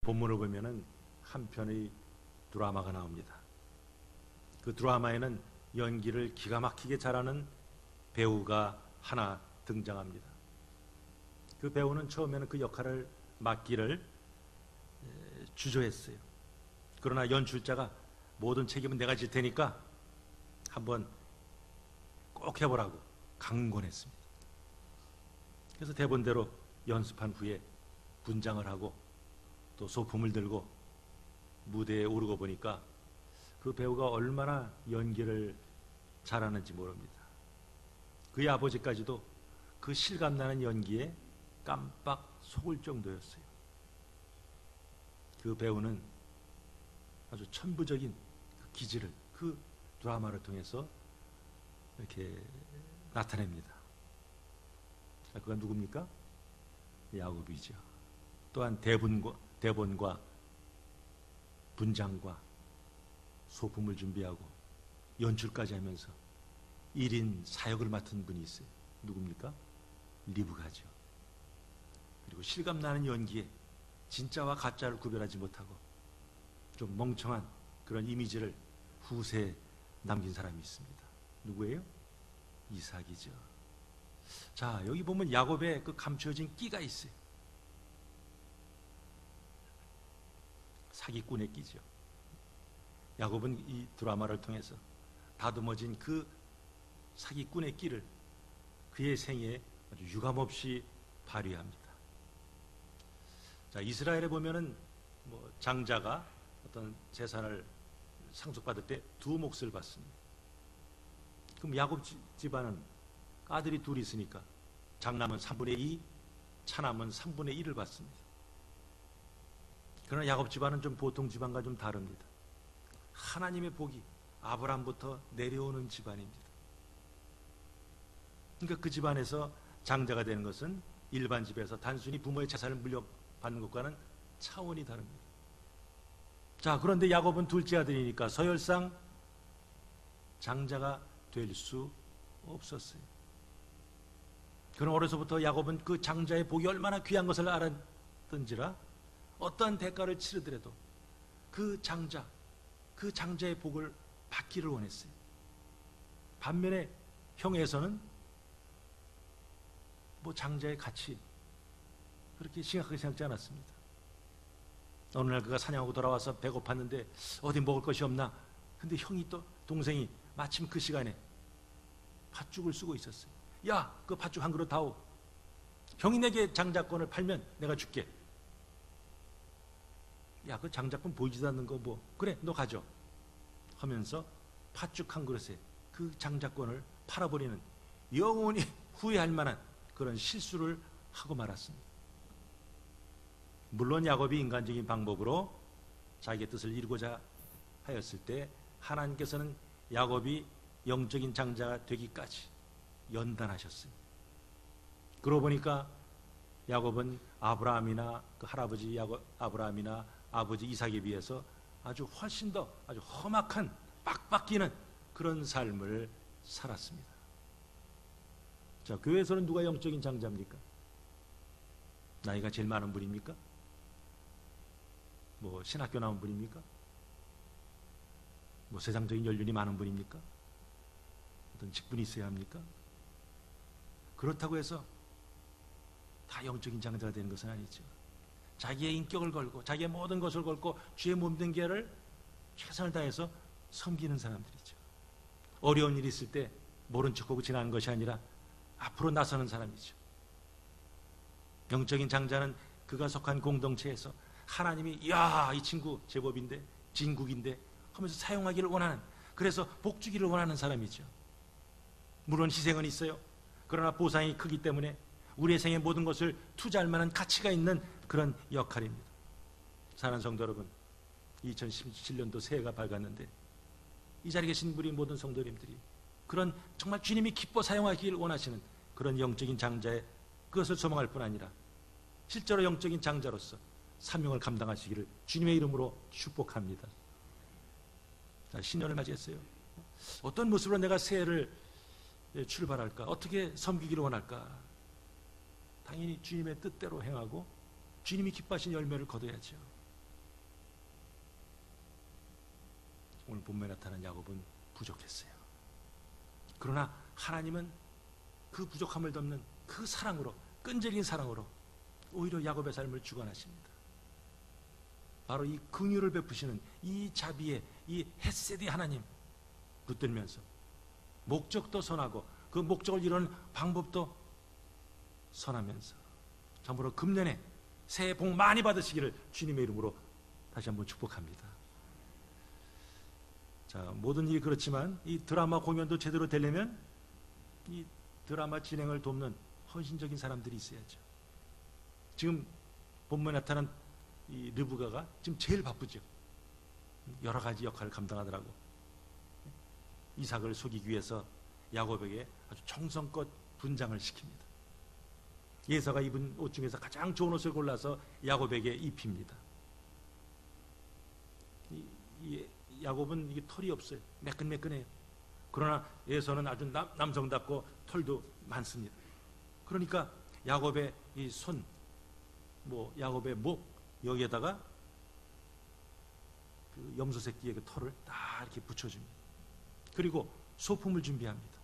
본문을 보면은 한 편의 드라마가 나옵니다. 그 드라마에는 연기를 기가 막히게 잘하는 배우가 하나 등장합니다. 그 배우는 처음에는 그 역할을 맡기를 주저했어요. 그러나 연출자가 모든 책임은 내가 질 테니까 한번 꼭 해보라고 강권했습니다. 그래서 대본대로 연습한 후에 분장을 하고 또 소품을 들고 무대에 오르고 보니까 그 배우가 얼마나 연기를 잘하는지 모릅니다. 그의 아버지까지도 그 실감나는 연기에 깜빡 속을 정도였어요. 그 배우는 아주 천부적인 그 기질을 그 드라마를 통해서 이렇게 나타냅니다. 그가 누굽니까? 야곱이죠. 또한 대본과 분장과 소품을 준비하고 연출까지 하면서 1인 사역을 맡은 분이 있어요. 누굽니까? 리브가죠. 그리고 실감나는 연기에 진짜와 가짜를 구별하지 못하고 좀 멍청한 그런 이미지를 후세에 남긴 사람이 있습니다. 누구예요? 이삭이죠. 자, 여기 보면 야곱의 그 감춰진 끼가 있어요. 사기꾼의 끼죠. 야곱은 이 드라마를 통해서 다듬어진 그 사기꾼의 끼를 그의 생애에 아주 유감없이 발휘합니다. 자, 이스라엘에 보면은 장자가 어떤 재산을 상속받을 때 두 몫을 받습니다. 그럼 야곱 집안은 아들이 둘이 있으니까 장남은 3분의 2, 차남은 3분의 1을 받습니다. 그러나 야곱 집안은 좀 보통 집안과 좀 다릅니다. 하나님의 복이 아브라함부터 내려오는 집안입니다. 그러니까 그 집안에서 장자가 되는 것은 일반 집에서 단순히 부모의 재산을 물려받는 것과는 차원이 다릅니다. 자, 그런데 야곱은 둘째 아들이니까 서열상 장자가 될 수 없었어요. 그럼 어려서부터 야곱은 그 장자의 복이 얼마나 귀한 것을 알았던지라 어떠한 대가를 치르더라도 그 장자의 복을 받기를 원했어요. 반면에 형에서는 장자의 가치 그렇게 심각하게 생각지 않았습니다. 어느 날 그가 사냥하고 돌아와서 배고팠는데 어디 먹을 것이 없나? 근데 형이 또 동생이 마침 그 시간에 팥죽을 쓰고 있었어요. 야, 그 팥죽 한 그릇 다오. 형이 내게 장자권을 팔면 내가 줄게. 야, 그 장자권 보이지도 않는 거 그래, 너 가져. 하면서 팥죽 한 그릇에 그 장자권을 팔아버리는 영원히 후회할 만한 그런 실수를 하고 말았습니다. 물론 야곱이 인간적인 방법으로 자기의 뜻을 이루고자 하였을 때 하나님께서는 야곱이 영적인 장자가 되기까지 연단하셨어요. 그러고 보니까 야곱은 아브라함이나 그 할아버지 아브라함이나 아버지 이삭에 비해서 아주 훨씬 더 아주 험악한 빡빡기는 그런 삶을 살았습니다. 자, 교회에서는 누가 영적인 장자입니까? 나이가 제일 많은 분입니까? 신학교 나온 분입니까? 세상적인 연륜이 많은 분입니까? 어떤 직분이 있어야 합니까? 그렇다고 해서 다 영적인 장자가 되는 것은 아니죠. 자기의 인격을 걸고 자기의 모든 것을 걸고 주의 몸된 길을 최선을 다해서 섬기는 사람들이죠. 어려운 일이 있을 때 모른 척하고 지나는 것이 아니라 앞으로 나서는 사람이죠. 영적인 장자는 그가 속한 공동체에서 하나님이 이 친구 제법인데 진국인데 하면서 사용하기를 원하는, 그래서 복주기를 원하는 사람이죠. 물론 희생은 있어요. 그러나 보상이 크기 때문에 우리의 생의 모든 것을 투자할 만한 가치가 있는 그런 역할입니다. 사랑하는 성도 여러분, 2017년도 새해가 밝았는데 이 자리에 계신 우리 모든 성도님들이 그런 정말 주님이 기뻐 사용하기를 원하시는 그런 영적인 장자의 그것을 소망할 뿐 아니라 실제로 영적인 장자로서 사명을 감당하시기를 주님의 이름으로 축복합니다. 자, 신년을 맞이했어요. 어떤 모습으로 내가 새해를 출발할까? 어떻게 섬기기를 원할까? 당연히 주님의 뜻대로 행하고 주님이 기뻐하신 열매를 거둬야죠. 오늘 본문에 나타난 야곱은 부족했어요. 그러나 하나님은 그 부족함을 덮는 그 사랑으로, 끈질긴 사랑으로 오히려 야곱의 삶을 주관하십니다. 바로 이 긍휼을 베푸시는 이 자비의 이 헤세디 하나님 붙들면서 목적도 선하고 그 목적을 이루는 방법도 선하면서 참으로 금년에 새해 복 많이 받으시기를 주님의 이름으로 다시 한번 축복합니다. 자, 모든 일이 그렇지만 이 드라마 공연도 제대로 되려면 이 드라마 진행을 돕는 헌신적인 사람들이 있어야죠. 지금 본문에 나타난 이 르브가가 지금 제일 바쁘죠. 여러 가지 역할을 감당하더라고. 이삭을 속이기 위해서 야곱에게 아주 정성껏 분장을 시킵니다. 예사가 입은 옷 중에서 가장 좋은 옷을 골라서 야곱에게 입힙니다. 야곱은 이게 털이 없어요. 매끈매끈해요. 그러나 예서는 아주 남성답고 털도 많습니다. 그러니까 야곱의 이 손, 야곱의 목 여기에다가 그 염소 새끼의 그 털을 딱 이렇게 붙여줍니다. 그리고 소품을 준비합니다.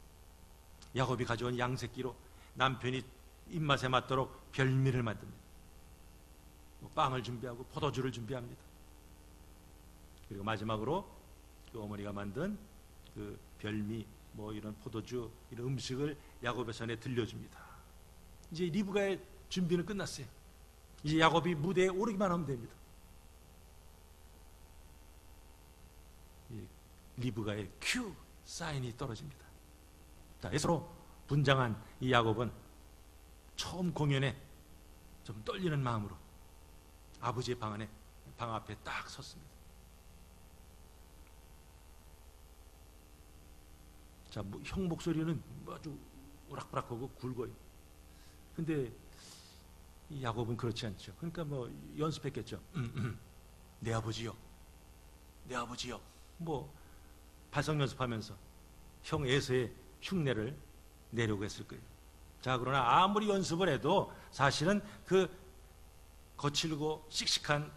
야곱이 가져온 양 새끼로 남편이 입맛에 맞도록 별미를 만듭니다. 빵을 준비하고 포도주를 준비합니다. 그리고 마지막으로 그 어머니가 만든 그 별미 이런 포도주 이런 음식을 야곱의 손에 들려줍니다. 이제 리브가의 준비는 끝났어요. 이제 야곱이 무대에 오르기만 하면 됩니다. 리브가의 큐 사인이 떨어집니다. 자, 에서로 분장한 이 야곱은 처음 공연에 좀 떨리는 마음으로 아버지의 방 앞에 딱 섰습니다. 자, 형 목소리는 아주 오락부락하고 굵어요. 근데 이 야곱은 그렇지 않죠. 그러니까 연습했겠죠. 내 아버지요. 내 아버지요. 발성 연습하면서 형 에서의 흉내를 내려고 했을 거예요. 자, 그러나 아무리 연습을 해도 사실은 그 거칠고 씩씩한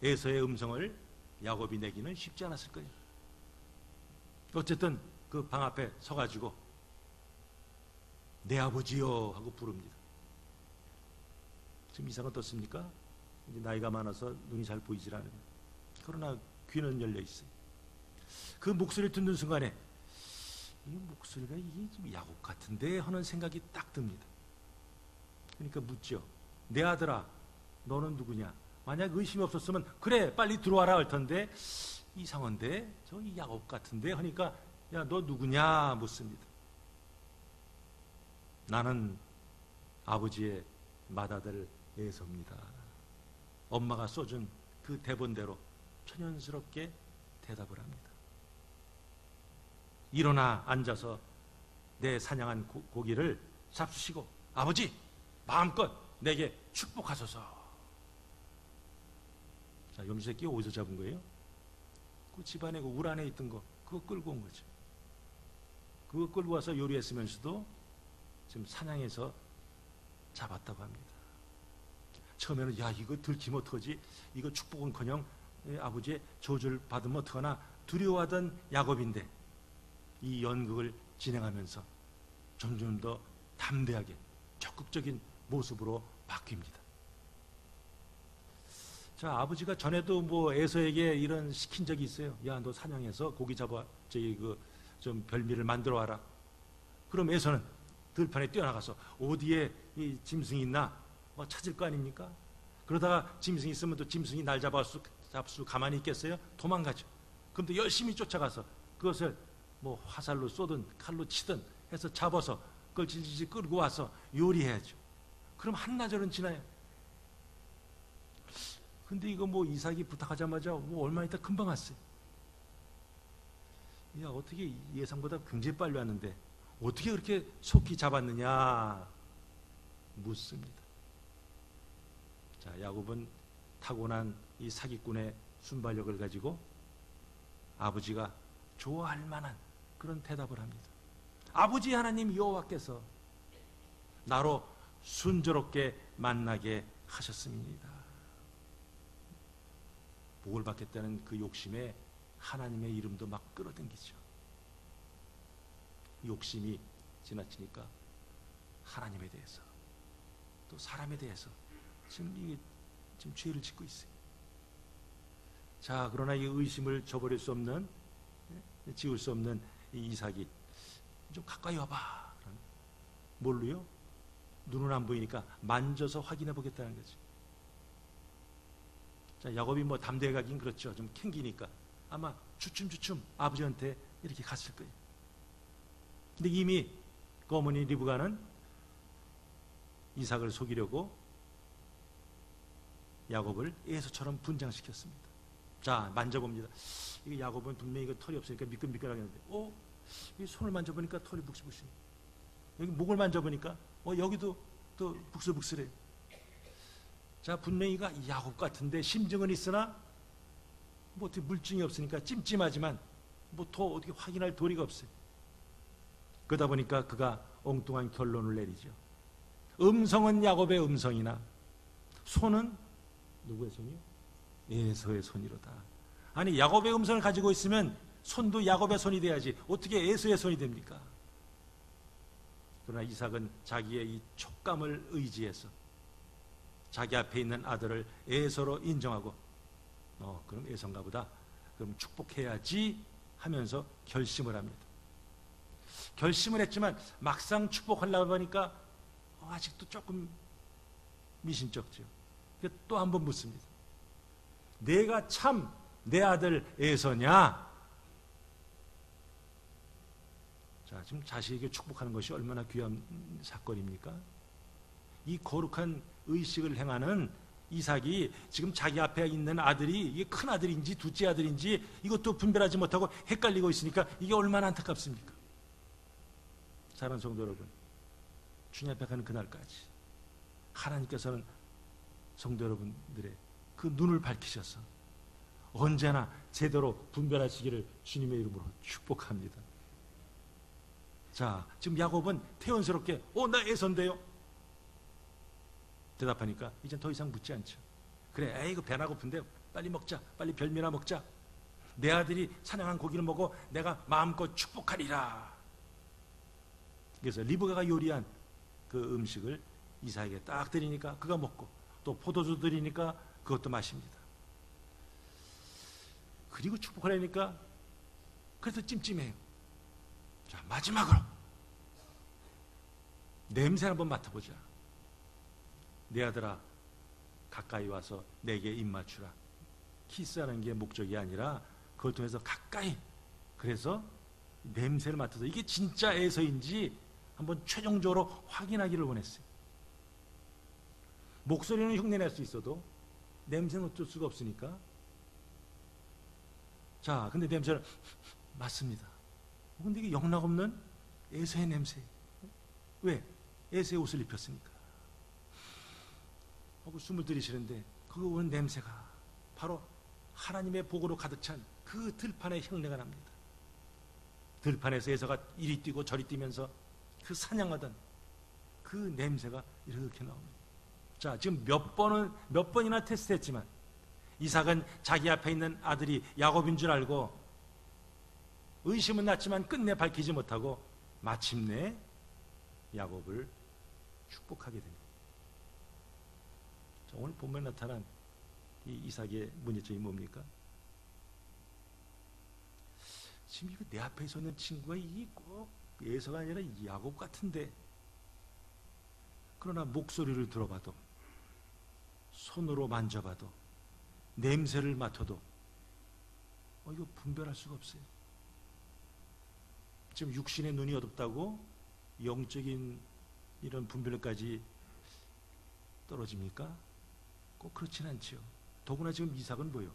에서의 음성을 야곱이 내기는 쉽지 않았을 거예요. 어쨌든 그 방 앞에 서가지고 내 아버지요 하고 부릅니다. 지금 이상은 어떻습니까? 이제 나이가 많아서 눈이 잘 보이질 않아요. 그러나 귀는 열려 있어요. 그 목소리를 듣는 순간에 이 목소리가 이게 좀 야곱 같은데 하는 생각이 딱 듭니다. 그러니까 묻죠. 내 아들아, 너는 누구냐? 만약 의심이 없었으면 그래 빨리 들어와라 할 텐데 이상한데 저 이 야곱 같은데 하니까 야, 너 누구냐 묻습니다. 나는 아버지의 맏아들 에서입니다. 엄마가 써준 그 대본대로 천연스럽게 대답을 합니다. 일어나 앉아서 내 사냥한 고기를 잡수시고 아버지 마음껏 내게 축복하소서. 자, 염소새끼 어디서 잡은 거예요? 그 집안에 그 울 안에 있던 거 그거 끌고 온 거죠. 그거 끌고 와서 요리했으면서도 지금 사냥해서 잡았다고 합니다. 처음에는 야 이거 들키면 어떡하지? 이거 축복은커녕 아버지의 저주를 받으면 어떡하나 두려워하던 야곱인데 이 연극을 진행하면서 점점 더 담대하게 적극적인 모습으로 바뀝니다. 자, 아버지가 전에도 에서에게 이런 시킨 적이 있어요. 야, 너 사냥해서 고기 잡아 좀 별미를 만들어 와라. 그럼 에서는 들판에 뛰어나가서 어디에 이 짐승이 있나 찾을 거 아닙니까? 그러다가 짐승이 있으면 또 짐승이 날 잡수 가만히 있겠어요? 도망가죠. 그럼 또 열심히 쫓아가서 그것을 화살로 쏘든 칼로 치든 해서 잡아서 그걸 질질 끌고 와서 요리해야죠. 그럼 한나절은 지나요. 근데 이거 이삭이 부탁하자마자 얼마 있다 금방 왔어요. 야, 어떻게 예상보다 굉장히 빨리 왔는데 어떻게 그렇게 속히 잡았느냐 묻습니다. 자, 야곱은 타고난 이 사기꾼의 순발력을 가지고 아버지가 좋아할 만한 그런 대답을 합니다. 아버지 하나님 여호와께서 나로 순조롭게 만나게 하셨습니다. 복을 받겠다는 그 욕심에 하나님의 이름도 막 끌어당기죠. 욕심이 지나치니까 하나님에 대해서 또 사람에 대해서 지금 죄를 짓고 있어요. 자, 그러나 이 의심을 저버릴 수 없는, 지울 수 없는 이 이삭이 좀 가까이 와봐. 뭘로요? 눈은 안 보이니까 만져서 확인해 보겠다는 거지. 자, 야곱이 뭐 담대해 가긴 그렇죠. 좀 캥기니까 아마 주춤주춤 아버지한테 이렇게 갔을 거예요. 근데 이미 그 어머니 리브가는 이삭을 속이려고 야곱을 에서처럼 분장시켰습니다. 자, 만져봅니다. 이거 야곱은 분명히 이거 털이 없으니까 미끈미끈하겠는데, 이 손을 만져보니까 털이 북실북실. 여기 목을 만져보니까 여기도 또 북슬북슬해. 자, 분명히 이가 야곱 같은데 심증은 있으나 뭐 어떻게 물증이 없으니까 찜찜하지만 뭐 더 어떻게 확인할 도리가 없어요. 그러다 보니까 그가 엉뚱한 결론을 내리죠. 음성은 야곱의 음성이나 손은 누구의 손이요? 에서의 손이로다. 아니, 야곱의 음성을 가지고 있으면 손도 야곱의 손이 돼야지 어떻게 에서의 손이 됩니까? 그러나 이삭은 자기의 이 촉감을 의지해서 자기 앞에 있는 아들을 에서로 인정하고 그럼 에서인가 보다, 그럼 축복해야지 하면서 결심을 합니다. 결심을 했지만 막상 축복하려고 하니까 아직도 조금 미심쩍죠. 또 한 번 묻습니다. 내가 참 내 아들 에서냐? 자, 지금 자식에게 축복하는 것이 얼마나 귀한 사건입니까? 이 거룩한 의식을 행하는 이삭이 지금 자기 앞에 있는 아들이 이게 큰 아들인지 둘째 아들인지 이것도 분별하지 못하고 헷갈리고 있으니까 이게 얼마나 안타깝습니까? 사랑하는 성도 여러분, 주님 앞에 가는 그날까지 하나님께서는 성도 여러분들의 그 눈을 밝히셔서 언제나 제대로 분별하시기를 주님의 이름으로 축복합니다. 자, 지금 야곱은 태연스럽게 나 에서인데요? 대답하니까 이제 더 이상 묻지 않죠. 그래, 이거 배나 고픈데 빨리 먹자. 빨리 별미나 먹자. 내 아들이 사냥한 고기를 먹어 내가 마음껏 축복하리라. 그래서 리브가가 요리한 그 음식을 이삭에게 딱 드리니까 그가 먹고, 또 포도주 드리니까 그것도 마십니다. 그리고 축복하려니까 그래서 찜찜해요. 자, 마지막으로 냄새 한번 맡아보자. 내 아들아, 가까이 와서 내게 입 맞추라. 키스하는 게 목적이 아니라 그걸 통해서 가까이, 그래서 냄새를 맡아서 이게 진짜 에서인지 한번 최종적으로 확인하기를 원했어요. 목소리는 흉내낼 수 있어도 냄새는 어쩔 수가 없으니까. 자, 근데 냄새를 맡습니다. 근데 이게 영락없는 에서의 냄새. 왜? 에서의 옷을 입혔으니까. 하고 숨을 들이쉬는데 그거 오는 냄새가 바로 하나님의 복으로 가득 찬 그 들판의 향내가 납니다. 들판에서 에서가 이리 뛰고 저리 뛰면서 그 사냥하던 그 냄새가 이렇게 나옵니다. 자, 지금 몇 번이나 테스트했지만 이삭은 자기 앞에 있는 아들이 야곱인 줄 알고 의심은 났지만 끝내 밝히지 못하고 마침내 야곱을 축복하게 됩니다. 자, 오늘 본문에 나타난 이 이삭의 문제점이 뭡니까? 지금 이거 내 앞에 서 있는 친구가 이게 꼭 에서가 아니라 야곱 같은데, 그러나 목소리를 들어봐도, 손으로 만져봐도, 냄새를 맡아도 이거 분별할 수가 없어요. 지금 육신의 눈이 어둡다고 영적인 이런 분별까지 떨어집니까? 꼭 그렇진 않지요. 더구나 지금 이삭은 뭐예요?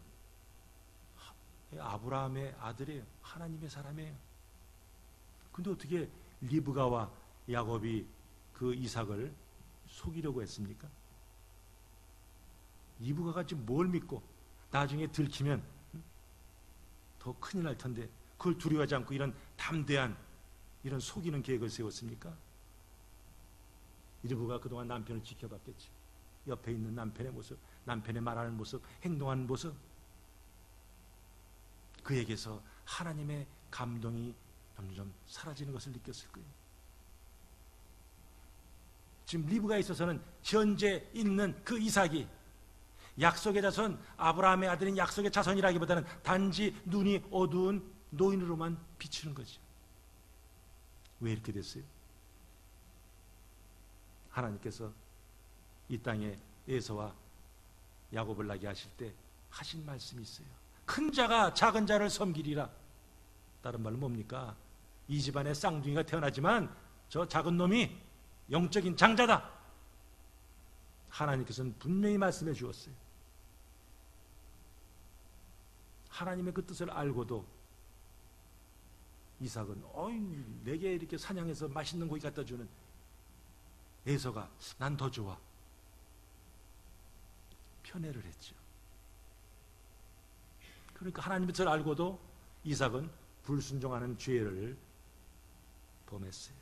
아브라함의 아들이에요. 하나님의 사람이에요. 근데 어떻게 리브가와 야곱이 그 이삭을 속이려고 했습니까? 리브가가 지금 뭘 믿고 나중에 들키면 더 큰일 날 텐데 그걸 두려워하지 않고 이런 담대한 이런 속이는 계획을 세웠습니까? 리브가 그동안 남편을 지켜봤겠지. 옆에 있는 남편의 모습, 남편의 말하는 모습, 행동하는 모습. 그에게서 하나님의 감동이 점점 사라지는 것을 느꼈을 거예요. 지금 리브가에 있어서는 현재 있는 그 이삭이 약속의 자손, 아브라함의 아들인 약속의 자손이라기보다는 단지 눈이 어두운 노인으로만 비추는 거죠. 왜 이렇게 됐어요? 하나님께서 이 땅에 에서와 야곱을 나게 하실 때 하신 말씀이 있어요. 큰 자가 작은 자를 섬기리라. 다른 말은 뭡니까? 이 집안에 쌍둥이가 태어나지만 저 작은 놈이 영적인 장자다. 하나님께서는 분명히 말씀해 주었어요. 하나님의 그 뜻을 알고도 이삭은 내게 이렇게 사냥해서 맛있는 고기 갖다 주는 에서가 난 더 좋아. 편애를 했죠. 그러니까 하나님의 뜻을 알고도 이삭은 불순종하는 죄를 범했어요.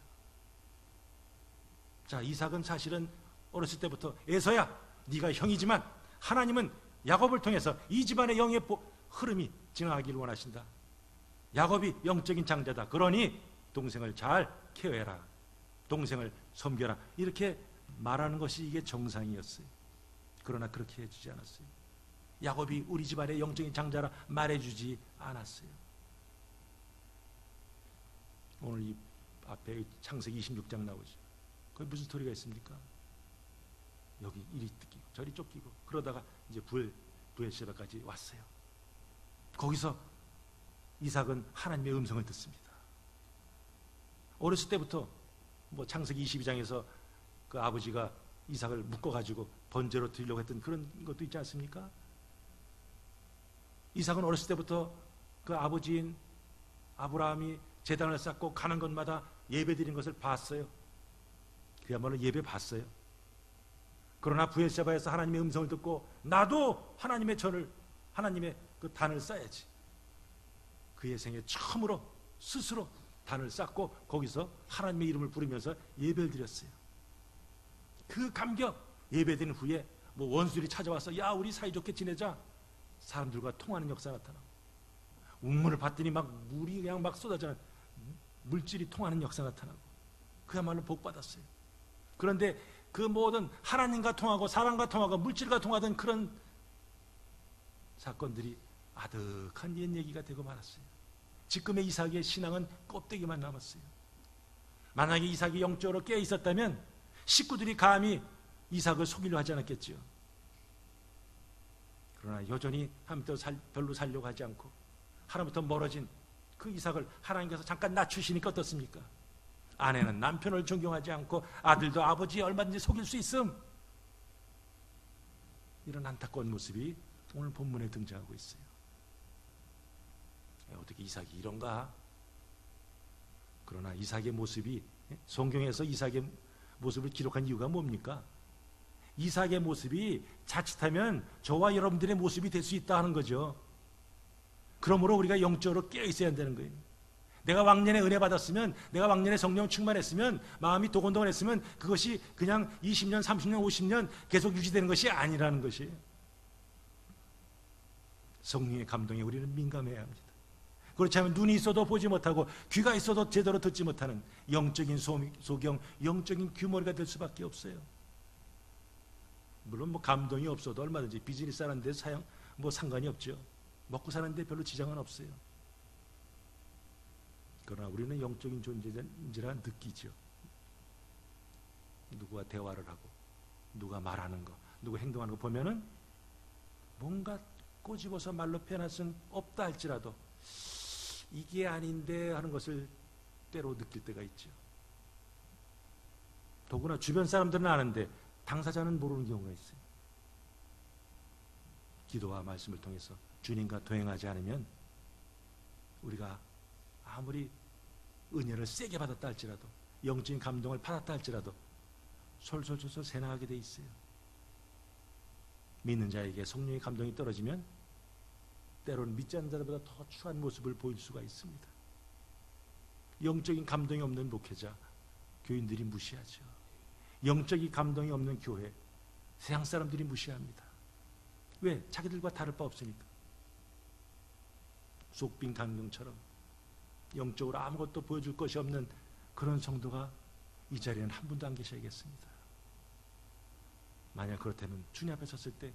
자, 이삭은 사실은 어렸을 때부터 에서야 네가 형이지만 하나님은 야곱을 통해서 이 집안의 영의 흐름이 진행하기를 원하신다. 야곱이 영적인 장자다. 그러니 동생을 잘 케어해라. 동생을 섬겨라. 이렇게 말하는 것이 이게 정상이었어요. 그러나 그렇게 해주지 않았어요. 야곱이 우리 집안의 영적인 장자라 말해주지 않았어요. 오늘 이 앞에 창세기 26장 나오죠. 거기 무슨 스토리가 있습니까? 여기 이리 뜯기고 저리 쫓기고 그러다가 이제 부엘세바까지 왔어요. 거기서 이삭은 하나님의 음성을 듣습니다. 어렸을 때부터 창세기 22장에서 그 아버지가 이삭을 묶어가지고 번제로 드리려고 했던 그런 것도 있지 않습니까? 이삭은 어렸을 때부터 그 아버지인 아브라함이 제단을 쌓고 가는 곳마다 예배 드린 것을 봤어요. 그야말로 예배 봤어요. 그러나 부엘세바에서 하나님의 음성을 듣고 나도 하나님의 그 단을 쌓아야지. 그의 생에 처음으로 스스로 단을 쌓고 거기서 하나님의 이름을 부르면서 예배를 드렸어요. 그 감격, 예배드린 후에 원수들이 찾아와서 야 우리 사이좋게 지내자. 사람들과 통하는 역사가 나타나고 운문을 받더니 막 물이 그냥 막 쏟아져 물질이 통하는 역사가 나타나고 그야말로 복받았어요. 그런데 그 모든 하나님과 통하고 사람과 통하고 물질과 통하던 그런 사건들이 아득한 옛 얘기가 되고 말았어요. 지금의 이삭의 신앙은 껍데기만 남았어요. 만약에 이삭이 영적으로 깨어 있었다면 식구들이 감히 이삭을 속이려 하지 않았겠죠. 그러나 여전히 하나님부터 별로 살려고 하지 않고 하나님부터 멀어진 그 이삭을 하나님께서 잠깐 낮추시니까 어떻습니까? 아내는 남편을 존경하지 않고 아들도 아버지 얼마든지 속일 수 있음. 이런 안타까운 모습이 오늘 본문에 등장하고 있어요. 어떻게 이삭이 이런가? 그러나 이삭의 모습이 성경에서 이삭의 모습을 기록한 이유가 뭡니까? 이삭의 모습이 자칫하면 저와 여러분들의 모습이 될 수 있다 하는 거죠. 그러므로 우리가 영적으로 깨어 있어야 한다는 거예요. 내가 왕년에 은혜 받았으면, 내가 왕년에 성령 충만했으면, 마음이 도곤도곤했으면 그것이 그냥 20년, 30년, 50년 계속 유지되는 것이 아니라는 것이에요. 성령의 감동에 우리는 민감해야 합니다. 그렇지 않으면 눈이 있어도 보지 못하고 귀가 있어도 제대로 듣지 못하는 영적인 소경, 영적인 규모리가 될 수밖에 없어요. 물론 감동이 없어도 얼마든지 비즈니스 하는데 상관이 없죠. 먹고 사는데 별로 지장은 없어요. 그러나 우리는 영적인 존재인지라 느끼죠. 누구와 대화를 하고 누가 말하는 거, 누가 행동하는 거 보면은 뭔가 꼬집어서 말로 표현할 수는 없다 할지라도 이게 아닌데 하는 것을 때로 느낄 때가 있죠. 더구나 주변 사람들은 아는데 당사자는 모르는 경우가 있어요. 기도와 말씀을 통해서 주님과 동행하지 않으면 우리가 아무리 은혜를 세게 받았다 할지라도 영적인 감동을 받았다 할지라도 솔솔솔솔 새나가게 돼 있어요. 믿는 자에게 성령의 감동이 떨어지면 때로는 믿지 않는 자들보다 더 추한 모습을 보일 수가 있습니다. 영적인 감동이 없는 목회자, 교인들이 무시하죠. 영적인 감동이 없는 교회, 세상 사람들이 무시합니다. 왜? 자기들과 다를 바 없으니까. 쏙빈 강경처럼 영적으로 아무것도 보여줄 것이 없는 그런 성도가 이 자리에는 한 분도 안 계셔야겠습니다. 만약 그렇다면 주님 앞에 섰을 때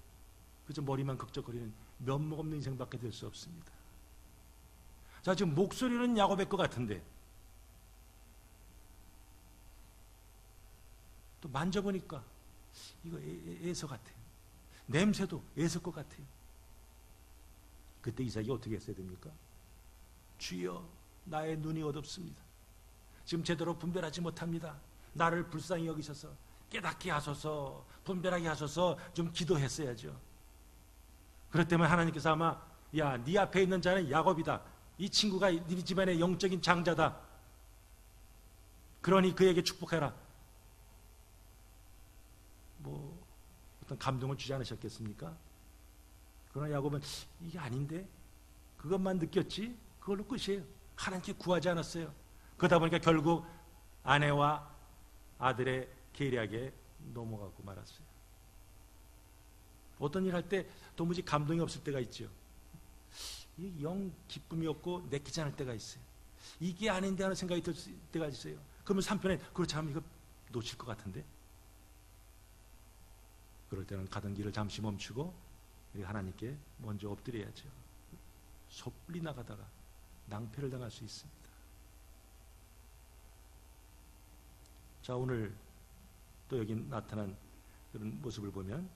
그저 머리만 극적거리는 면목 없는 인생밖에 될 수 없습니다. 자, 지금 목소리는 야곱의 것 같은데 또 만져보니까 이거 에서 같아요. 냄새도 에서 것 같아요. 그때 이삭이 어떻게 했어야 됩니까? 주여, 나의 눈이 어둡습니다. 지금 제대로 분별하지 못합니다. 나를 불쌍히 여기셔서 깨닫게 하소서, 분별하게 하소서 좀 기도했어야죠. 그렇기 때문에 하나님께서 아마 야, 네 앞에 있는 자는 야곱이다. 이 친구가 네 집안의 영적인 장자다. 그러니 그에게 축복해라. 뭐 어떤 감동을 주지 않으셨겠습니까? 그러나 야곱은 이게 아닌데 그것만 느꼈지 그걸로 끝이에요. 하나님께 구하지 않았어요. 그러다 보니까 결국 아내와 아들의 계략에 넘어가고 말았어요. 어떤 일 할 때 도무지 감동이 없을 때가 있죠. 영 기쁨이 없고 내키지 않을 때가 있어요. 이게 아닌데 하는 생각이 들 때가 있어요. 그러면 한편에 그렇지 않으면 이거 놓칠 것 같은데. 그럴 때는 가던 길을 잠시 멈추고 하나님께 먼저 엎드려야죠. 섣불리 나가다가 낭패를 당할 수 있습니다. 자, 오늘 또 여기 나타난 그런 모습을 보면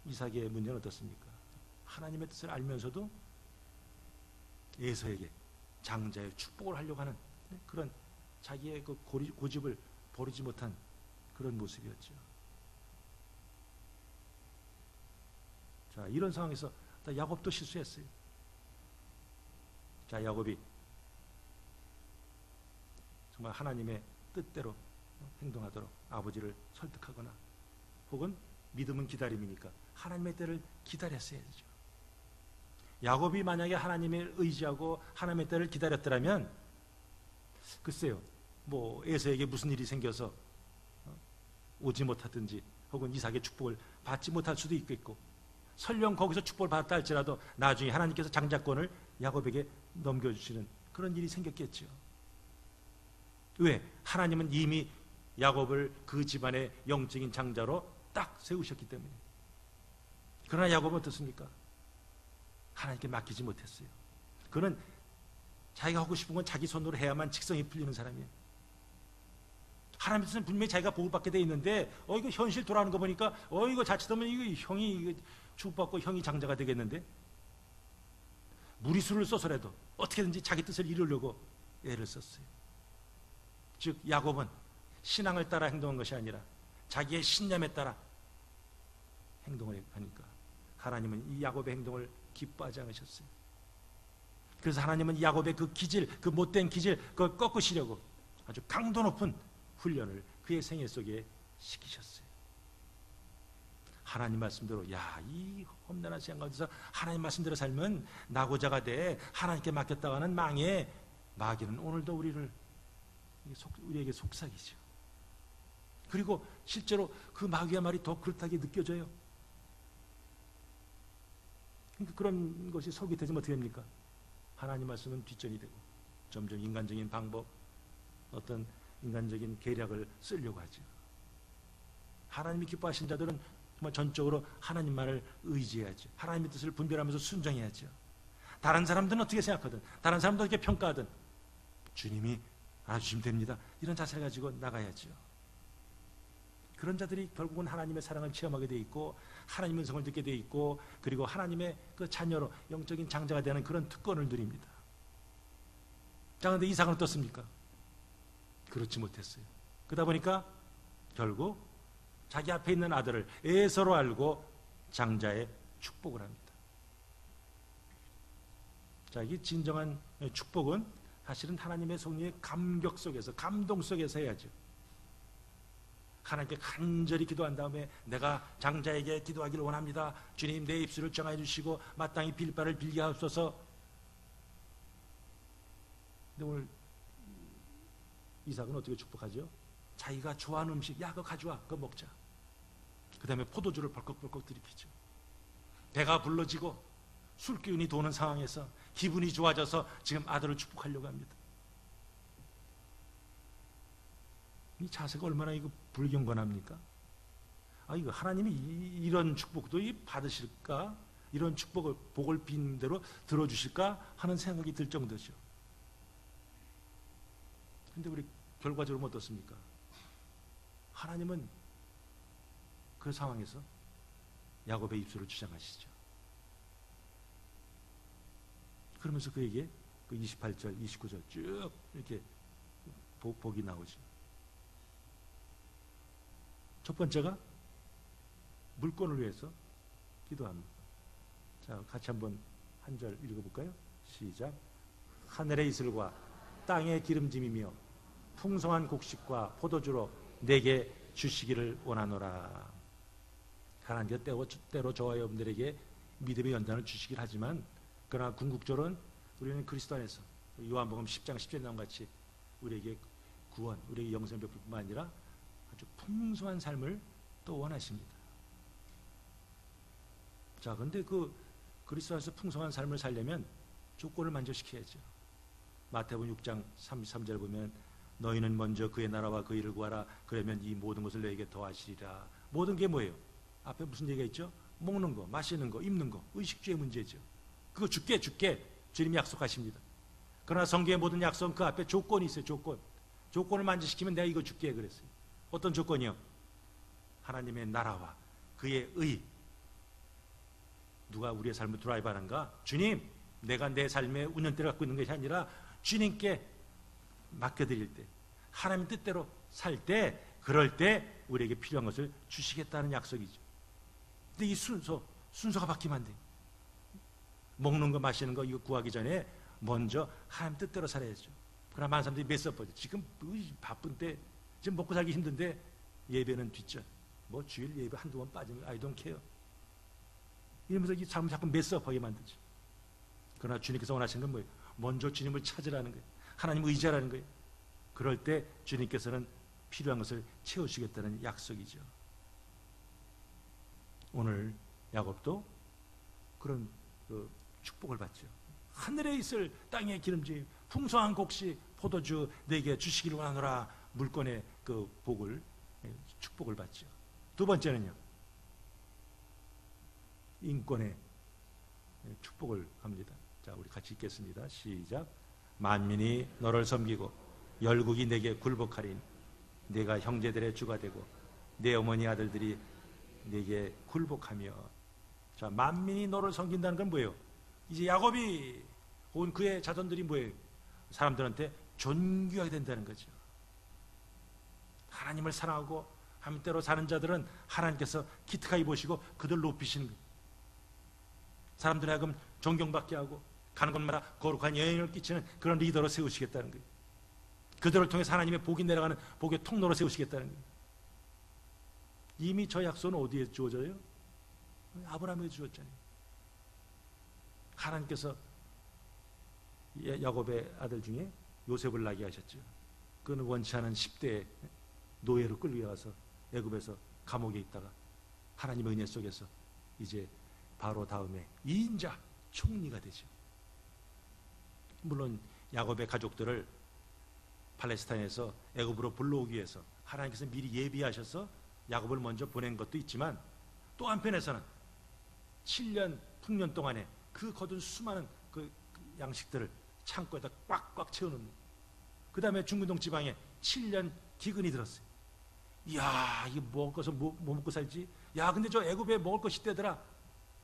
이삭의 문제는 어떻습니까? 하나님의 뜻을 알면서도 에서에게 장자의 축복을 하려고 하는 그런 자기의 그 고집을 버리지 못한 그런 모습이었죠. 자, 이런 상황에서 야곱도 실수했어요. 자, 야곱이 정말 하나님의 뜻대로 행동하도록 아버지를 설득하거나 혹은 믿음은 기다림이니까 하나님의 때를 기다렸어야죠. 야곱이 만약에 하나님을 의지하고 하나님의 때를 기다렸더라면 글쎄요, 뭐 에서에게 무슨 일이 생겨서 오지 못하든지 혹은 이삭의 축복을 받지 못할 수도 있겠고 설령 거기서 축복을 받았다 할지라도 나중에 하나님께서 장자권을 야곱에게 넘겨주시는 그런 일이 생겼겠죠. 왜? 하나님은 이미 야곱을 그 집안의 영적인 장자로 딱 세우셨기 때문에. 그러나 야곱은 어떻습니까? 하나님께 맡기지 못했어요. 그는 자기가 하고 싶은 건 자기 손으로 해야만 직성이 풀리는 사람이에요. 하나님 뜻은 분명히 자기가 복을 받게 돼 있는데 이거 현실 돌아가는 거 보니까 이거 자칫하면 이거 형이 이거 축복받고 형이 장자가 되겠는데 무리수를 써서라도 어떻게든지 자기 뜻을 이루려고 애를 썼어요. 즉 야곱은 신앙을 따라 행동한 것이 아니라 자기의 신념에 따라 행동을 하니까 하나님은 이 야곱의 행동을 기뻐하지 않으셨어요. 그래서 하나님은 이 야곱의 그 기질, 그 못된 기질 그걸 꺾으시려고 아주 강도 높은 훈련을 그의 생애 속에 시키셨어요. 하나님 말씀대로 이 험난한 시간 가운데서 하나님 말씀대로 살면 낙오자가 돼 하나님께 맡겼다가 하는 망해 마귀는 오늘도 우리에게 속삭이죠. 그리고 실제로 그 마귀의 말이 더 그렇다게 느껴져요. 그러니까 그런 것이 속이 되면 어떻게 됩니까? 하나님 말씀은 뒷전이 되고 점점 인간적인 방법, 어떤 인간적인 계략을 쓰려고 하죠. 하나님이 기뻐하신 자들은 정말 전적으로 하나님 말을 의지해야죠. 하나님의 뜻을 분별하면서 순종해야죠. 다른 사람들은 어떻게 생각하든 다른 사람들 어떻게 평가하든 주님이 알아주시면 됩니다. 이런 자세를 가지고 나가야죠. 그런 자들이 결국은 하나님의 사랑을 체험하게 돼 있고 하나님의 음성을 듣게 돼 있고 그리고 하나님의 그 자녀로 영적인 장자가 되는 그런 특권을 누립니다. 자, 그런데 이삭은 어떻습니까? 그렇지 못했어요. 그러다 보니까 결국 자기 앞에 있는 아들을 에서로 알고 장자의 축복을 합니다. 자, 이 진정한 축복은 사실은 하나님의 성령의 감격 속에서 감동 속에서 해야죠. 하나님께 간절히 기도한 다음에 내가 장자에게 기도하기를 원합니다. 주님 내 입술을 정하여 주시고 마땅히 빌 바를 빌게 하옵소서. 근데 오늘 이삭은 어떻게 축복하죠? 자기가 좋아하는 음식 그거 가져와 그거 먹자. 그 다음에 포도주를 벌컥벌컥 들이키죠. 배가 불러지고 술 기운이 도는 상황에서 기분이 좋아져서 지금 아들을 축복하려고 합니다. 이 자세가 얼마나 이거 불경건합니까? 이거 하나님이 이런 축복도 받으실까? 이런 축복을, 복을 빈 대로 들어주실까? 하는 생각이 들 정도죠. 근데 우리 결과적으로 어떻습니까? 하나님은 그 상황에서 야곱의 입술을 주장하시죠. 그러면서 그에게 그 28절, 29절 쭉 이렇게 복이 나오죠. 첫 번째가 물건을 위해서 기도합니다. 자, 같이 한번 한 절 읽어볼까요? 시작. 하늘의 이슬과 땅의 기름짐이며 풍성한 곡식과 포도주로 내게 주시기를 원하노라. 하나님께서 때로 저와 여러분들에게 믿음의 연단을 주시긴 하지만, 그러나 궁극적으로는 우리는 그리스도 안에서 요한복음 10장 10절에 나온 같이 우리에게 구원, 우리에게 영생 베풀 뿐만 아니라 아주 풍성한 삶을 또 원하십니다. 자, 근데 그 그리스도 안에서 풍성한 삶을 살려면 조건을 만족시켜야죠. 마태복음 6장 33절 보면 너희는 먼저 그의 나라와 그 일을 구하라. 그러면 이 모든 것을 너에게 더하시리라. 모든 게 뭐예요? 앞에 무슨 얘기가 있죠? 먹는 거, 마시는 거, 입는 거, 의식주의 문제죠. 그거 줄게 주님이 약속하십니다. 그러나 성경의 모든 약속은 그 앞에 조건이 있어요. 조건을 만족시키면 내가 이거 줄게 그랬어요. 어떤 조건이요? 하나님의 나라와 그의 의. 누가 우리의 삶을 드라이브하는가? 주님, 내가 내 삶의 운전대를 갖고 있는 것이 아니라 주님께 맡겨드릴 때, 하나님 뜻대로 살 때, 그럴 때 우리에게 필요한 것을 주시겠다는 약속이죠. 근데 이 순서가 바뀌면 안 돼요. 먹는 거 마시는 거 이거 구하기 전에 먼저 하나님 뜻대로 살아야죠. 그러나 많은 사람들이 메서버죠. 지금 바쁜 때, 지금 먹고 살기 힘든데 예배는 뒷전. 뭐 주일 예배 한두 번 빠지면 I don't care. 이러면서 이 삶을 자꾸 메서하게 만들죠. 그러나 주님께서 원하시는 건 뭐예요? 먼저 주님을 찾으라는 거예요. 하나님 의지하라는 거예요. 그럴 때 주님께서는 필요한 것을 채워주겠다는 약속이죠. 오늘 야곱도 그런 축복을 받죠. 하늘에 있을 땅의 기름짐, 풍성한 곡식, 포도주 내게 주시기를 원하노라. 물건의 그 복을, 축복을 받죠. 두 번째는요, 인권의 축복을 합니다. 자, 우리 같이 읽겠습니다. 시작. 만민이 너를 섬기고 열국이 내게 굴복하리니 내가 형제들의 주가 되고 내 어머니 아들들이 내게 굴복하며. 자, 만민이 너를 섬긴다는 건 뭐예요? 이제 야곱이 온 그의 자손들이 뭐예요? 사람들한테 존귀하게 된다는 거죠. 하나님을 사랑하고 하나님대로 사는 자들은 하나님께서 기특하게 보시고 그들 높이시는 거예요. 사람들이 하여금 존경받게 하고 가는 곳마다 거룩한 영향을 끼치는 그런 리더로 세우시겠다는 거예요. 그들을 통해서 하나님의 복이 내려가는 복의 통로로 세우시겠다는 거예요. 이미 저 약속은 어디에 주어져요? 아브라함에게 주었잖아요. 하나님께서 야곱의 아들 중에 요셉을 낳게 하셨죠. 그는 원치 않은 10대의 노예로 끌려와서 애굽에서 감옥에 있다가 하나님의 은혜 속에서 이제 바로 다음에 2인자 총리가 되죠. 물론 야곱의 가족들을 팔레스타인에서 애굽으로 불러오기 위해서 하나님께서 미리 예비하셔서 야곱을 먼저 보낸 것도 있지만, 또 한편에서는 7년 풍년 동안에 그 거둔 수많은 그 양식들을 창고에다 꽉꽉 채워놓는, 그 다음에 중근동 지방에 7년 기근이 들었어요. 이야, 이게 먹을 것을 뭐 먹고 살지? 야, 근데 저 애굽에 먹을 것이 있대더라.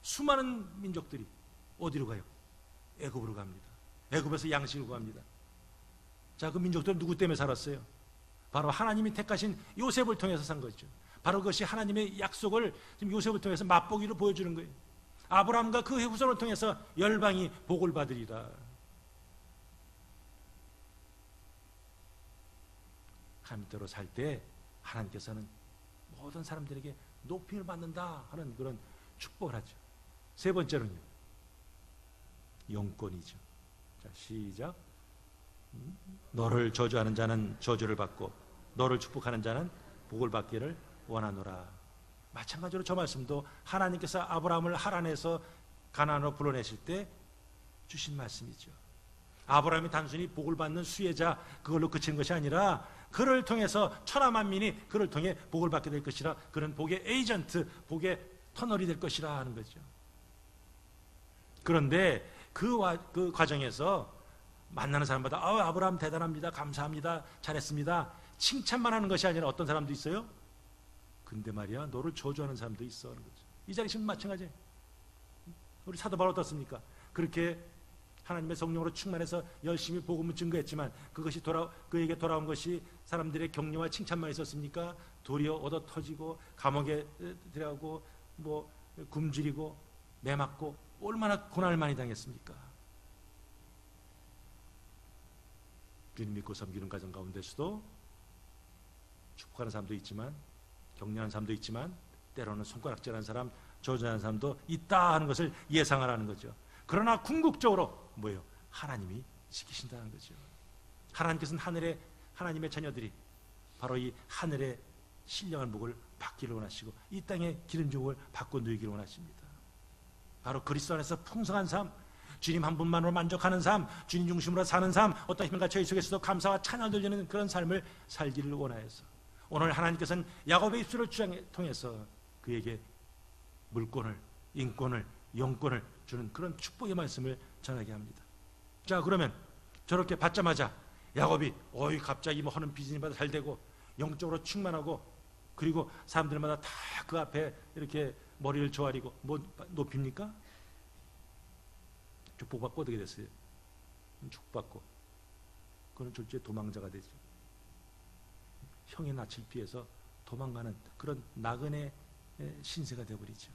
수많은 민족들이 어디로 가요? 애굽으로 갑니다. 애굽에서 양식을 구합니다. 자, 그 민족들은 누구 때문에 살았어요? 바로 하나님이 택하신 요셉을 통해서 산 거죠. 바로 그것이 하나님의 약속을 지금 요셉을 통해서 맛보기로 보여주는 거예요. 아브라함과 그 후손을 통해서 열방이 복을 받으리라. 하나님대로 살 때 하나님께서는 모든 사람들에게 높임을 받는다 하는 그런 축복을 하죠. 세 번째는요, 영권이죠. 자, 시작. 너를 저주하는 자는 저주를 받고 너를 축복하는 자는 복을 받기를 원하노라. 마찬가지로 저 말씀도 하나님께서 아브라함을 하란에서 가나안으로 불러내실 때 주신 말씀이죠. 아브라함이 단순히 복을 받는 수혜자 그걸로 그치는 것이 아니라 그를 통해서 천하만민이 그를 통해 복을 받게 될 것이라, 그런 복의 에이전트, 복의 터널이 될 것이라 하는 거죠. 그런데 그 과정에서 만나는 사람마다 아브라함 대단합니다, 감사합니다, 잘했습니다, 칭찬만 하는 것이 아니라 어떤 사람도 있어요. 근데 말이야, 너를 저주하는 사람도 있어 하는 거죠. 이 자리 지금 마찬가지. 우리 사도 바울 어떻습니까? 그렇게 하나님의 성령으로 충만해서 열심히 복음을 증거했지만 그것이 그에게 돌아온 것이 사람들의 격려와 칭찬만 있었습니까? 도리어 얻어 터지고 감옥에 들어가고 뭐 굶주리고 매맞고 얼마나 고난을 많이 당했습니까? 주님 믿고 섬기는 가정 가운데서도 축복하는 사람도 있지만, 격려하는 사람도 있지만, 때로는 손가락질하는 사람, 저주하는 사람도 있다 하는 것을 예상하라는 거죠. 그러나 궁극적으로 뭐예요? 하나님이 지키신다는 거죠. 하나님께서는 하나님의 자녀들이 바로 이 하늘의 신령한 복을 받기를 원하시고 이 땅의 기름 주음을 받고 누리기를 원하십니다. 바로 그리스도 안에서 풍성한 삶, 주님 한 분만으로 만족하는 삶, 주님 중심으로 사는 삶, 어떤 힘과 저희 속에서도 감사와 찬양 들리는 그런 삶을 살기를 원하여서 오늘 하나님께서는 야곱의 입술을 통해서 그에게 물권을, 인권을, 영권을 주는 그런 축복의 말씀을 전하게 합니다. 자, 그러면 저렇게 받자마자 야곱이 갑자기 뭐 하는 비즈니스마다 잘 되고 영적으로 충만하고, 그리고 사람들마다 다 그 앞에 이렇게 머리를 조아리고 뭐 높입니까? 축복받고 어떻게 됐어요? 축복받고 그는 졸지에 도망자가 되죠. 형의 낯을 피해서 도망가는 그런 나그네 신세가 되어버리죠.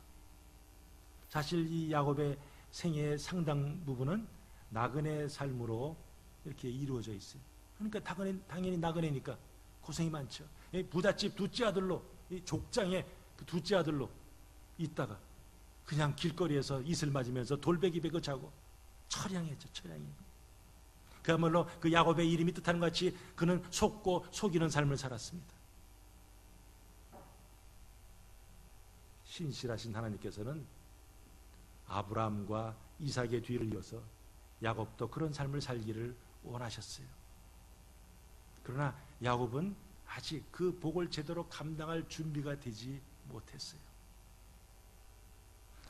사실 이 야곱의 생애의 상당 부분은 나그네 삶으로 이렇게 이루어져 있어요. 그러니까 당연히 나그네니까 고생이 많죠. 부잣집 둘째 아들로, 이 족장의 그 둘째 아들로 있다가 그냥 길거리에서 이슬 맞으면서 돌베기 베고 자고 처량했죠. 처량해. 그야말로 그 야곱의 이름이 뜻하는 것 같이 그는 속고 속이는 삶을 살았습니다. 신실하신 하나님께서는 아브라함과 이삭의 뒤를 이어서 야곱도 그런 삶을 살기를 원하셨어요. 그러나 야곱은 아직 그 복을 제대로 감당할 준비가 되지 못했어요.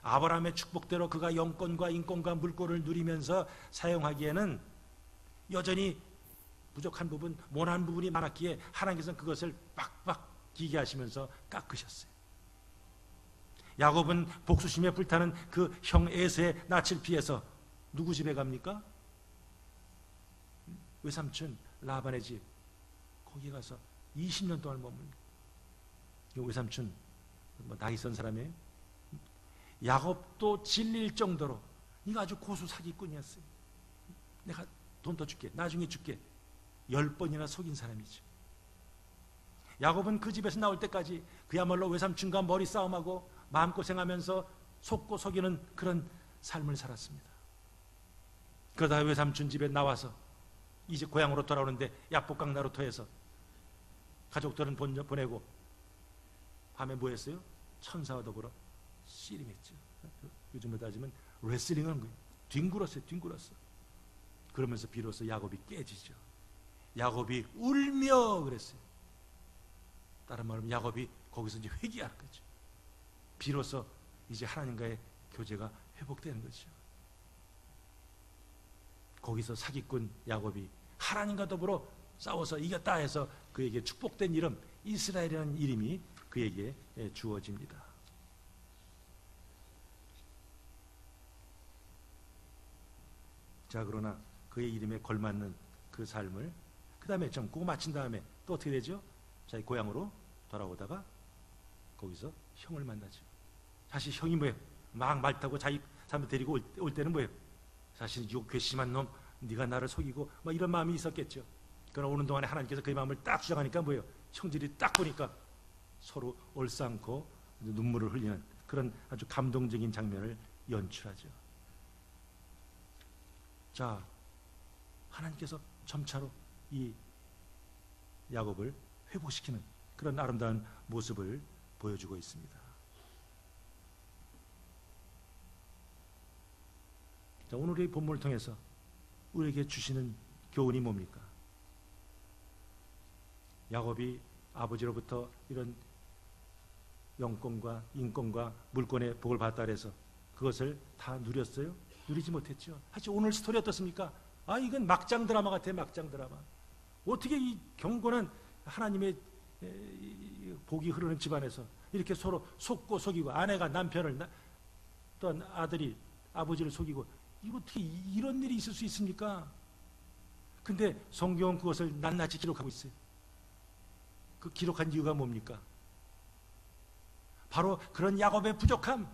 아브라함의 축복대로 그가 영권과 인권과 물권을 누리면서 사용하기에는 여전히 부족한 부분, 모난 부분이 많았기에 하나님께서는 그것을 빡빡 기게 하시면서 깎으셨어요. 야곱은 복수심에 불타는 그 형 에서의 낯을 피해서 누구 집에 갑니까? 외삼촌 라반의 집. 거기 가서 20년 동안 머물고, 외삼촌 나이 쓴 사람이에요. 야곱도 질릴 정도로 이거 아주 고수 사기꾼이었어요. 내가 돈 더 줄게, 나중에 줄게. 10번이나 속인 사람이죠. 야곱은 그 집에서 나올 때까지 그야말로 외삼촌과 머리 싸움하고 마음고생하면서 속고 속이는 그런 삶을 살았습니다. 그러다 외삼촌 집에 나와서 이제 고향으로 돌아오는데 야복강 나루터에서 가족들은 보내고 밤에 뭐 했어요? 천사와 더불어 씨름했죠. 요즘으로 따지면 레슬링하는 거예요. 뒹굴었어요. 그러면서 비로소 야곱이 깨지죠. 야곱이 울며 그랬어요. 다른 말로 야곱이 거기서 이제 회개하는 거죠. 비로소 이제 하나님과의 교제가 회복되는 거죠. 거기서 사기꾼 야곱이 하나님과 더불어 싸워서 이겼다 해서 그에게 축복된 이름 이스라엘이라는 이름이 그에게 주어집니다. 자, 그러나 그의 이름에 걸맞는 그 삶을 그 다음에 좀 그거 마친 다음에 또 어떻게 되죠? 자기 고향으로 돌아오다가 거기서 형을 만나죠. 사실 형이 뭐예요? 막 말 타고 자기 사람 데리고 올 때는 뭐예요? 사실 이 괘씸한 놈, 네가 나를 속이고 막 이런 마음이 있었겠죠. 그러나 오는 동안에 하나님께서 그의 마음을 딱 주장하니까 뭐예요? 형들이 딱 보니까 서로 얼싸안고 눈물을 흘리는 그런 아주 감동적인 장면을 연출하죠. 자, 하나님께서 점차로 이 야곱을 회복시키는 그런 아름다운 모습을 보여주고 있습니다. 자, 오늘의 본문을 통해서 우리에게 주시는 교훈이 뭡니까? 야곱이 아버지로부터 이런 영권과 인권과 물권의 복을 받았다 그래서 그것을 다 누렸어요? 누리지 못했죠. 사실 오늘 스토리 어떻습니까? 아, 이건 막장 드라마 같아요. 막장 드라마. 어떻게 이 경건한 하나님의 복이 흐르는 집안에서 이렇게 서로 속고 속이고, 아내가 남편을, 또한 아들이 아버지를 속이고, 이거 어떻게 이런 일이 있을 수 있습니까? 근데 성경은 그것을 낱낱이 기록하고 있어요. 그 기록한 이유가 뭡니까? 바로 그런 야곱의 부족함,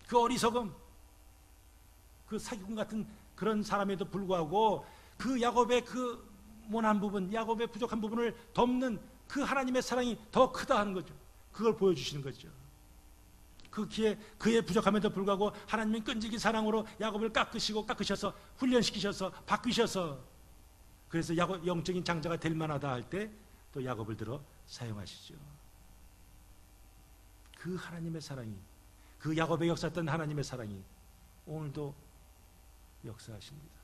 그 어리석음, 그 사기꾼 같은 그런 사람에도 불구하고 그 야곱의 그 모난 부분, 야곱의 부족한 부분을 덮는 그 하나님의 사랑이 더 크다 하는 거죠. 그걸 보여주시는 거죠. 그의 부족함에도 불구하고 하나님의 끈질긴 사랑으로 야곱을 깎으셔서 훈련시키셔서 바꾸셔서, 그래서 야곱 영적인 장자가 될 만하다 할 때 또 야곱을 들어 사용하시죠. 그 하나님의 사랑이, 그 야곱의 역사했던 하나님의 사랑이 오늘도 역사하십니다.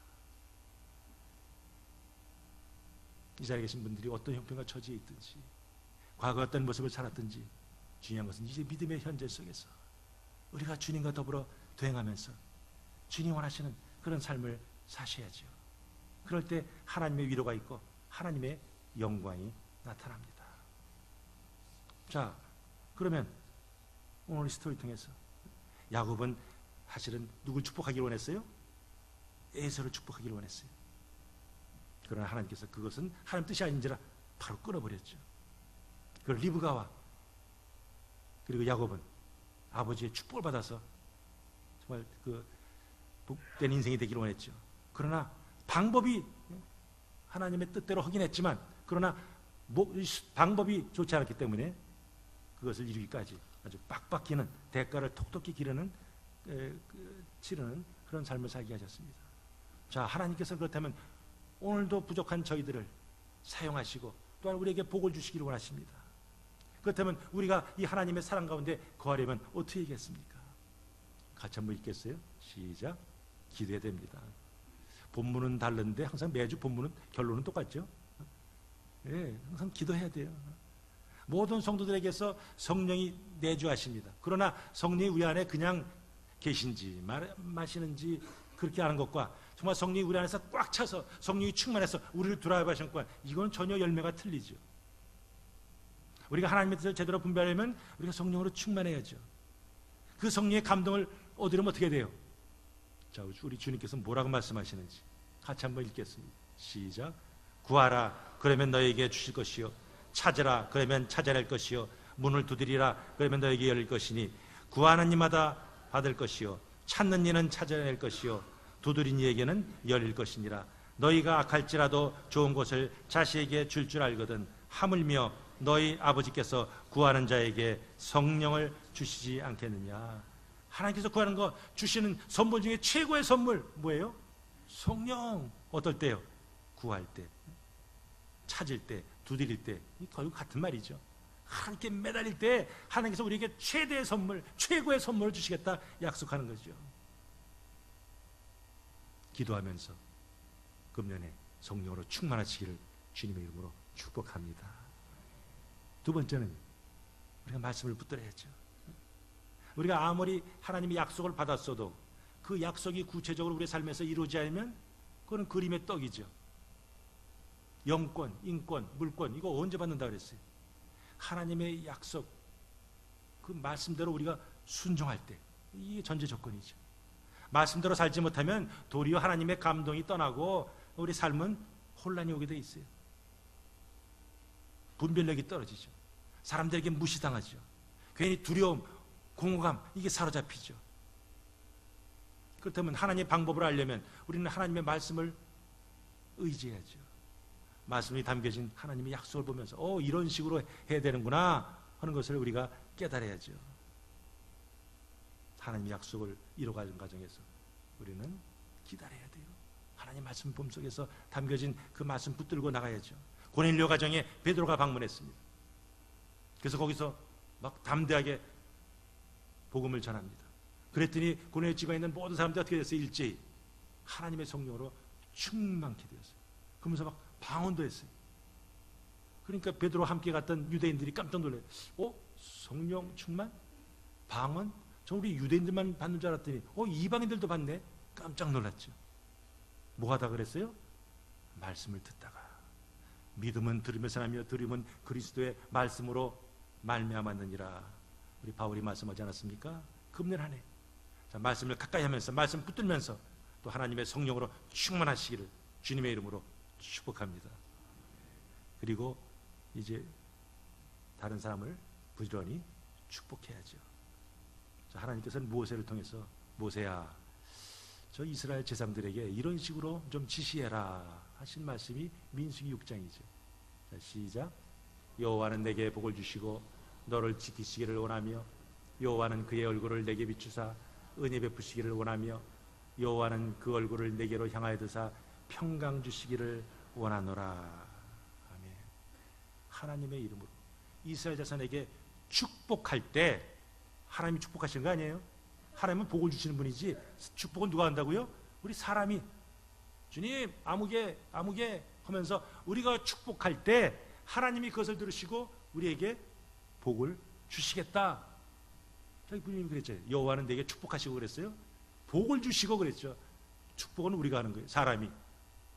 이 자리에 계신 분들이 어떤 형편과 처지에 있든지, 과거 어떤 모습을 살았든지, 중요한 것은 이제 믿음의 현재 속에서 우리가 주님과 더불어 동행하면서 주님 원하시는 그런 삶을 사셔야죠. 그럴 때 하나님의 위로가 있고 하나님의 영광이 나타납니다. 자, 그러면 오늘 스토리 통해서 야곱은 사실은 누굴 축복하기를 원했어요? 에서를 축복하기를 원했어요. 그러나 하나님께서 그것은 하나님 뜻이 아닌지라 바로 끊어버렸죠. 그 리브가와 그리고 야곱은 아버지의 축복을 받아서 정말 그 복된 인생이 되기를 원했죠. 그러나 방법이 하나님의 뜻대로 하긴 했지만, 그러나 방법이 좋지 않았기 때문에 그것을 이루기까지 아주 빡빡기는, 대가를 톡톡히 치르는 그런 삶을 살게 하셨습니다. 자, 하나님께서 그렇다면 오늘도 부족한 저희들을 사용하시고 또한 우리에게 복을 주시기를 원하십니다. 그렇다면 우리가 이 하나님의 사랑 가운데 거하려면 어떻게 하겠습니까? 같이 한번 읽겠어요? 시작. 기도해야 됩니다. 본문은 다른데 항상 매주 본문은 결론은 똑같죠? 예, 항상 기도해야 돼요. 모든 성도들에게서 성령이 내주하십니다. 그러나 성령이 우리 안에 그냥 계신지 마시는지 그렇게 하는 것과 정말 성령이 우리 안에서 꽉 차서 성령이 충만해서 우리를 드라이브하시는 것, 이건 전혀 열매가 틀리죠. 우리가 하나님의 뜻을 제대로 분별하려면 우리가 성령으로 충만해야죠. 그 성령의 감동을 얻으려면 어떻게 돼요? 자, 우리 주님께서 뭐라고 말씀하시는지 같이 한번 읽겠습니다. 시작. 구하라, 그러면 너에게 주실 것이요, 찾으라, 그러면 찾아낼 것이요, 문을 두드리라, 그러면 너에게 열릴 것이니, 구하는 이마다 받을 것이요, 찾는 이는 찾아낼 것이요, 두드린 이에게는 열릴 것이니라. 너희가 악할지라도 좋은 것을 자식에게 줄 줄 알거든 하물며 너희 아버지께서 구하는 자에게 성령을 주시지 않겠느냐. 하나님께서 구하는 거 주시는 선물 중에 최고의 선물 뭐예요? 성령. 어떨 때요? 구할 때, 찾을 때, 두드릴 때. 결국 같은 말이죠. 하나님께 매달릴 때 하나님께서 우리에게 최대의 선물, 최고의 선물을 주시겠다 약속하는 거죠. 기도하면서 금년에 성령으로 충만하시기를 주님의 이름으로 축복합니다. 두 번째는 우리가 말씀을 붙들어야죠. 우리가 아무리 하나님의 약속을 받았어도 그 약속이 구체적으로 우리의 삶에서 이루어지지 않으면 그건 그림의 떡이죠. 영권, 인권, 물권, 이거 언제 받는다 그랬어요? 하나님의 약속, 그 말씀대로 우리가 순종할 때, 이게 전제 조건이죠. 말씀대로 살지 못하면 도리어 하나님의 감동이 떠나고 우리 삶은 혼란이 오게 돼 있어요. 분별력이 떨어지죠. 사람들에게 무시당하죠. 괜히 두려움, 공허감, 이게 사로잡히죠. 그렇다면 하나님의 방법을 알려면 우리는 하나님의 말씀을 의지해야죠. 말씀이 담겨진 하나님의 약속을 보면서 이런 식으로 해야 되는구나 하는 것을 우리가 깨달아야죠. 하나님의 약속을 이뤄가는 과정에서 우리는 기다려야 돼요. 하나님 말씀 봄속에서 담겨진 그 말씀 붙들고 나가야죠. 고넬료 가정에 베드로가 방문했습니다. 그래서 거기서 막 담대하게 복음을 전합니다. 그랬더니 고넬료 집안에 있는 모든 사람들이 어떻게 됐어요? 일제히 하나님의 성령으로 충만케 되었어요. 그러면서 막 방언도 했어요. 그러니까 베드로와 함께 갔던 유대인들이 깜짝 놀래요. 성령 충만? 방언? 저 우리 유대인들만 받는 줄 알았더니 이방인들도 받네? 깜짝 놀랐죠. 뭐 하다 그랬어요? 말씀을 듣다가. 믿음은 들으면서 하며 들음은 그리스도의 말씀으로 말미암았느니라. 우리 바울이 말씀하지 않았습니까? 금년 한 해 자, 말씀을 가까이 하면서 말씀 붙들면서 또 하나님의 성령으로 충만하시기를 주님의 이름으로 축복합니다. 그리고 이제 다른 사람을 부지런히 축복해야죠. 자, 하나님께서는 모세를 통해서 모세야, 저 이스라엘 제사장들에게 이런 식으로 좀 지시해라 하신 말씀이 민수기 6장이죠. 자, 시작. 여호와는 내게 복을 주시고 너를 지키시기를 원하며 여호와는 그의 얼굴을 내게 비추사 은혜 베푸시기를 원하며 여호와는 그 얼굴을 내게로 향하여 드사 평강 주시기를 원하노라. 아멘. 하나님의 이름으로 이스라엘 자손에게 축복할 때 하나님이 축복하시는 거 아니에요? 하나님은 복을 주시는 분이지 축복은 누가 한다고요? 우리 사람이 주님 아무개 하면서 우리가 축복할 때 하나님이 그것을 들으시고 우리에게 복을 주시겠다. 저희 부모님이 그랬죠. 여호와는 내게 축복하시고 그랬어요. 복을 주시고 그랬죠. 축복은 우리가 하는 거예요. 사람이.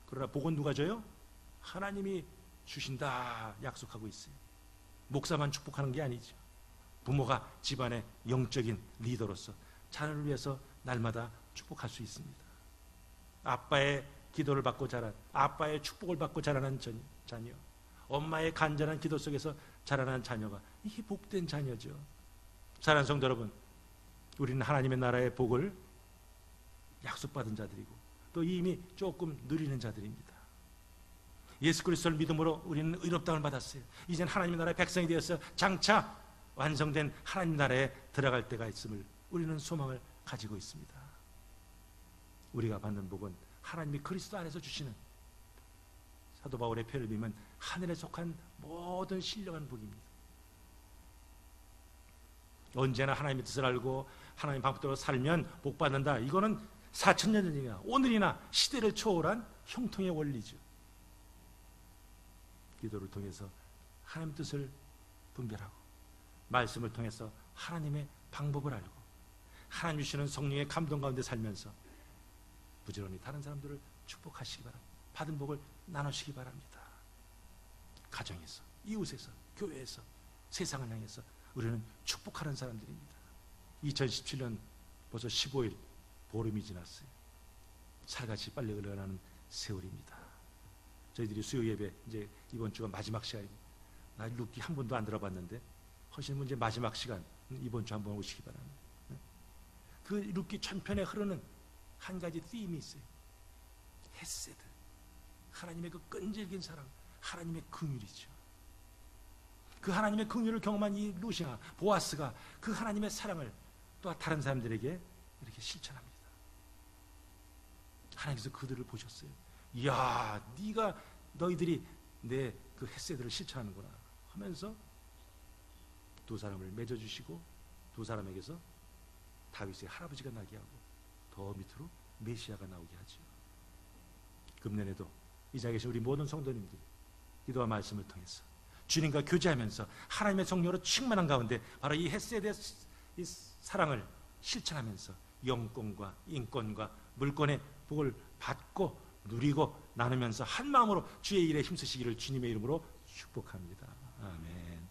그러나 복은 누가 줘요? 하나님이 주신다 약속하고 있어요. 목사만 축복하는 게 아니죠. 부모가 집안의 영적인 리더로서 자녀를 위해서 날마다 축복할 수 있습니다. 아빠의 기도를 받고 자란, 아빠의 축복을 받고 자라는 자녀, 엄마의 간절한 기도 속에서 자라난 자녀가 이게 복된 자녀죠. 사랑하는 성도 여러분, 우리는 하나님의 나라의 복을 약속받은 자들이고 또 이미 조금 누리는 자들입니다. 예수 그리스도를 믿음으로 우리는 의롭다함을 받았어요. 이젠 하나님의 나라의 백성이 되어서 장차 완성된 하나님 나라에 들어갈 때가 있음을 우리는 소망을 가지고 있습니다. 우리가 받는 복은 하나님이 그리스도 안에서 주시는, 사도 바울의 표현을 빌면 하늘에 속한 모든 신령한 복입니다. 언제나 하나님의 뜻을 알고 하나님 방법대로 살면 복 받는다. 이거는 4,000년 전이나 오늘이나 시대를 초월한 형통의 원리죠. 기도를 통해서 하나님의 뜻을 분별하고 말씀을 통해서 하나님의 방법을 알고 하나님 주시는 성령의 감동 가운데 살면서 부지런히 다른 사람들을 축복하시기 바랍니다. 받은 복을 나누시기 바랍니다. 가정에서, 이웃에서, 교회에서, 세상을 향해서 우리는 축복하는 사람들입니다. 2017년 벌써 15일 보름이 지났어요. 살같이 빨리 흘러가는 세월입니다. 저희들이 수요 예배 이제 이번 주가 마지막 시간입니다. 나 룻기 한 번도 안 들어봤는데 하시는 분 이제 마지막 시간 이번 주 한번 오시기 바랍니다. 그 룻기 전편에 흐르는 한 가지 띠임이 있어요. 헤세드, 하나님의 그 끈질긴 사랑, 하나님의 긍휼이죠. 그 하나님의 긍휼을 경험한 이 루시아, 보아스가 그 하나님의 사랑을 또 다른 사람들에게 이렇게 실천합니다. 하나님께서 그들을 보셨어요. 이야, 너희들이 내 그 헤세드를 실천하는구나 하면서 두 사람을 맺어주시고 두 사람에게서 다윗의 할아버지가 나게 하고 더 밑으로 메시아가 나오게 하죠. 금년에도 이 자리에 계신 우리 모든 성도님들이 기도와 말씀을 통해서 주님과 교제하면서 하나님의 성령으로 충만한 가운데 바로 이 헤세드의 이 사랑을 실천하면서 영권과 인권과 물권의 복을 받고 누리고 나누면서 한 마음으로 주의 일에 힘쓰시기를 주님의 이름으로 축복합니다. 아멘.